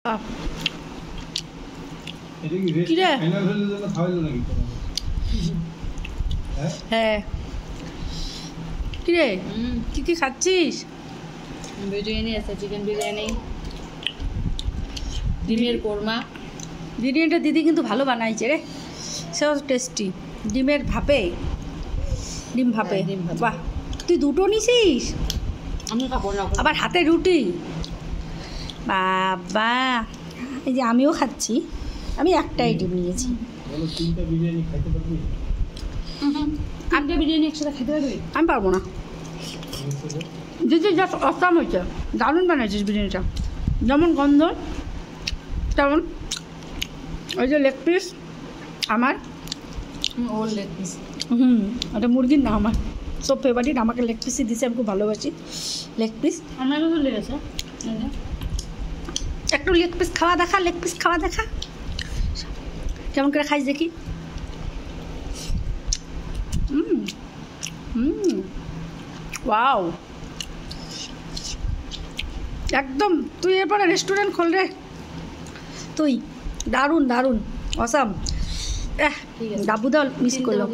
হ্যাঁ কিরে কি কি খাচ্ছিস? বিরিয়ানি আছে, চিকেন বিরিয়ানি, ডিমের কোরমা। বিরিয়ানিটা দিদি কিন্তু ভালো বানাইছে রে, সেও টেস্টি। ডিমের ভাপে, ডিম ভাপে। বাহ, তুই দুটো নিছিস? আমি খাবো না। আবার হাতে রুটি, বাবা। এই যে আমিও খাচ্ছি, আমি একটাই ডিম নিয়েছি। তিনটা বিরিয়ানি একসাথে খেতে পারবি? আমি পারবো না। দিদি জাস্ট অসাম হয়েছে, দারুণ বানাইছিস বিরিয়ানিটা। যেমন গন্ধ তেমন। ওই যে লেগ পিস আমার, ওর লেগ পিস। ওটা মুরগির না, আমার সব ফেভারিট। আমাকে লেগ পিসই দিছে, আমি খুব ভালোবাসি লেগ পিস। আমার তো লেগেছে। একটু লেগ পিস খাওয়া দেখা, লেগ পিস খাওয়া দেখা কেমন করে খাইস দেখি। ওয়াও, একদম তুই এরপরে রেস্টুরেন্ট খোল রে তুই। দারুণ দারুণ অসাম। ডাবুদা মিস করলো।